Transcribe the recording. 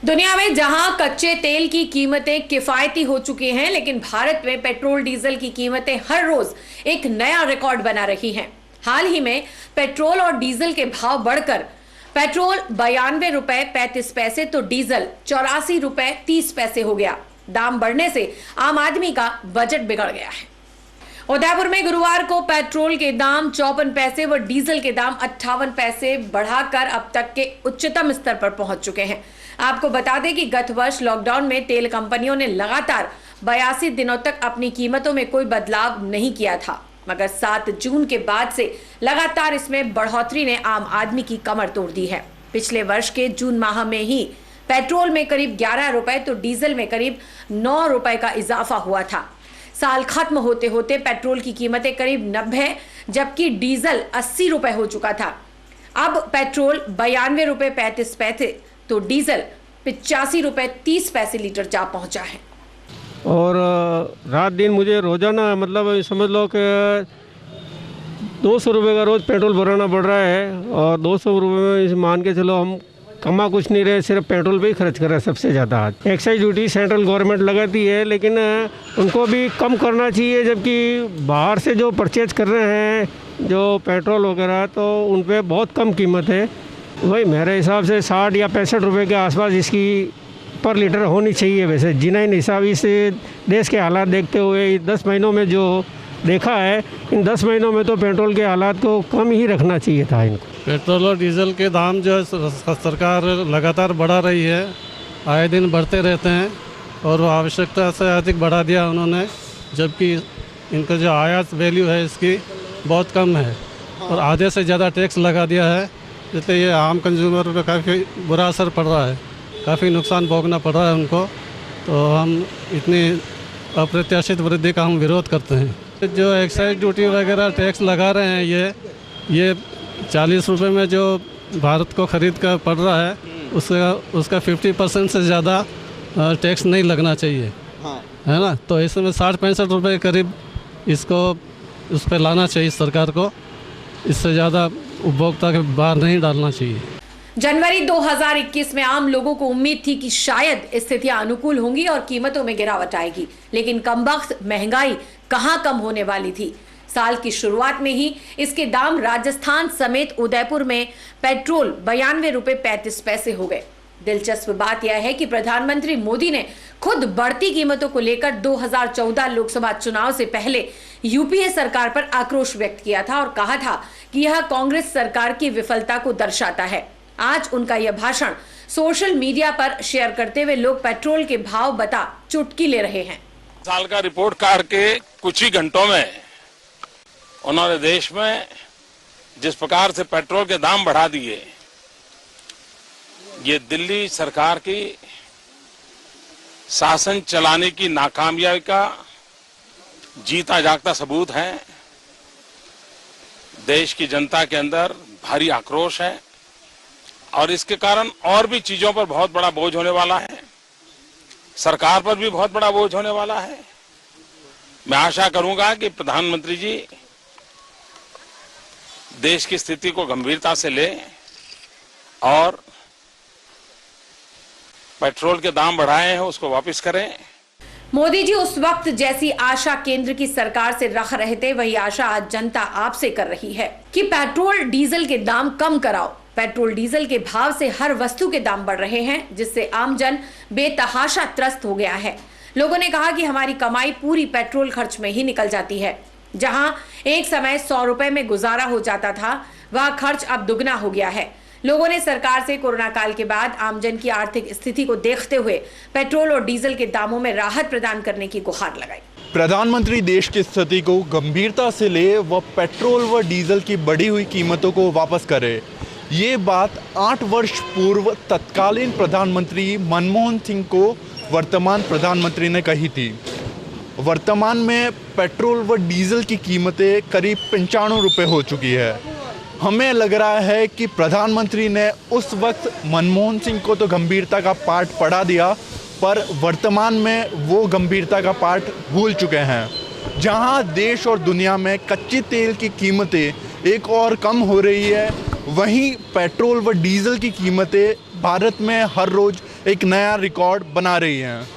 दुनिया में जहां कच्चे तेल की कीमतें किफायती हो चुकी हैं, लेकिन भारत में पेट्रोल डीजल की कीमतें हर रोज एक नया रिकॉर्ड बना रही हैं। हाल ही में पेट्रोल और डीजल के भाव बढ़कर पेट्रोल 92 रुपए 35 पैसे तो डीजल 84 रुपए 30 पैसे हो गया। दाम बढ़ने से आम आदमी का बजट बिगड़ गया है। उदयपुर में गुरुवार को पेट्रोल के दाम 54 पैसे व डीजल के दाम 58 पैसे बढ़ाकर अब तक के उच्चतम स्तर पर पहुंच चुके हैं। आपको बता दें कि गत वर्ष लॉकडाउन में तेल कंपनियों ने लगातार 82 दिनों तक अपनी कीमतों में कोई बदलाव नहीं किया था, मगर 7 जून के बाद से लगातार इसमें बढ़ोतरी ने आम आदमी की कमर तोड़ दी है। पिछले वर्ष के जून माह में ही पेट्रोल में करीब 11 रुपए तो डीजल में करीब 9 रुपए का इजाफा हुआ था। साल खत्म होते होते पेट्रोल की कीमतें करीब 90 जबकि डीजल 80 रुपए हो चुका था। अब पेट्रोल 92 रुपए 35 पैसे तो डीजल 85 रुपए 30 पैसे लीटर जा पहुंचा है। और रात दिन मुझे रोजाना मतलब समझ लो कि 200 रुपये का रोज़ पेट्रोल भराना पड़ रहा है। और 200 रुपये में मान के चलो हम कमा कुछ नहीं रहे, सिर्फ पेट्रोल पे ही खर्च कर रहे हैं सबसे ज़्यादा। एक्साइज ड्यूटी सेंट्रल गवर्नमेंट लगाती है, लेकिन उनको भी कम करना चाहिए, जबकि बाहर से जो परचेज कर रहे हैं जो पेट्रोल वगैरह, तो उन पर बहुत कम कीमत है। वही मेरे हिसाब से 60 या 65 रुपये के आसपास इसकी पर लीटर होनी चाहिए। वैसे जिनाइन हिसाब इस देश के हालात देखते हुए 10 महीनों में जो देखा है, इन 10 महीनों में तो पेट्रोल के हालात को कम ही रखना चाहिए था इनको। पेट्रोल और डीजल के दाम जो है सरकार लगातार बढ़ा रही है, आए दिन बढ़ते रहते हैं और आवश्यकता से अधिक बढ़ा दिया उन्होंने, जबकि इनका जो आयात वैल्यू है इसकी बहुत कम है और आधे से ज़्यादा टैक्स लगा दिया है, जिससे ये आम कंज्यूमर पर काफ़ी बुरा असर पड़ रहा है, काफ़ी नुकसान भोगना पड़ रहा है उनको। तो हम इतनी अप्रत्याशित वृद्धि का हम विरोध करते हैं। जो एक्साइज ड्यूटी वगैरह टैक्स लगा रहे हैं ये 40 रुपये में जो भारत को ख़रीद कर पड़ रहा है उसका 50% से ज़्यादा टैक्स नहीं लगना चाहिए, है ना। तो इसमें 60-65 रुपये करीब इसको उस पर लाना चाहिए सरकार को, इससे ज़्यादा उपभोक्ता के बाहर नहीं डालना चाहिए। जनवरी 2021 में आम लोगों को उम्मीद थी कि शायद स्थितियां अनुकूल होंगी और कीमतों में गिरावट आएगी, लेकिन कमबख्त महंगाई कहां कम होने वाली थी। साल की शुरुआत में ही इसके दाम राजस्थान समेत उदयपुर में पेट्रोल 92 रुपए 35 पैसे हो गए। दिलचस्प बात यह है कि प्रधानमंत्री मोदी ने खुद बढ़ती कीमतों को लेकर 2014 लोकसभा चुनाव से पहले यूपीए सरकार पर आक्रोश व्यक्त किया था और कहा था कि यह कांग्रेस सरकार की विफलता को दर्शाता है। आज उनका यह भाषण सोशल मीडिया पर शेयर करते हुए लोग पेट्रोल के भाव बता चुटकी ले रहे हैं। साल का रिपोर्ट कार्ड के कुछ ही घंटों में उन्होंने देश में जिस प्रकार से पेट्रोल के दाम बढ़ा दिए, ये दिल्ली सरकार की शासन चलाने की नाकामयाबी का जीता जागता सबूत है। देश की जनता के अंदर भारी आक्रोश है और इसके कारण और भी चीजों पर बहुत बड़ा बोझ होने वाला है, सरकार पर भी बहुत बड़ा बोझ होने वाला है। मैं आशा करूंगा कि प्रधानमंत्री जी देश की स्थिति को गंभीरता से लें और पेट्रोल के दाम बढ़ाए हैं उसको वापस करें। मोदी जी उस वक्त जैसी आशा केंद्र की सरकार से रख रहे थे, वही आशा आज जनता आपसे कर रही है कि पेट्रोल डीजल के दाम कम कराओ। पेट्रोल डीजल के भाव से हर वस्तु के दाम बढ़ रहे हैं, जिससे आमजन बेतहाशा त्रस्त हो गया है। लोगों ने कहा कि हमारी कमाई पूरी पेट्रोल खर्च में ही निकल जाती है। जहां एक समय 100 रुपए में गुजारा हो जाता था, वह खर्च अब दुगना हो गया है। लोगों ने सरकार से कोरोना काल के बाद आमजन की आर्थिक स्थिति को देखते हुए पेट्रोल और डीजल के दामों में राहत प्रदान करने की गुहार लगाई। प्रधानमंत्री देश की स्थिति को गंभीरता से ले व पेट्रोल व डीजल की बढ़ी हुई कीमतों को वापस करे, ये बात 8 वर्ष पूर्व तत्कालीन प्रधानमंत्री मनमोहन सिंह को वर्तमान प्रधानमंत्री ने कही थी। वर्तमान में पेट्रोल व डीजल की कीमतें करीब 95 रुपये हो चुकी है। हमें लग रहा है कि प्रधानमंत्री ने उस वक्त मनमोहन सिंह को तो गंभीरता का पाठ पढ़ा दिया, पर वर्तमान में वो गंभीरता का पाठ भूल चुके हैं। जहां देश और दुनिया में कच्चे तेल की कीमतें एक और कम हो रही है, वहीं पेट्रोल व डीजल की कीमतें भारत में हर रोज़ एक नया रिकॉर्ड बना रही हैं।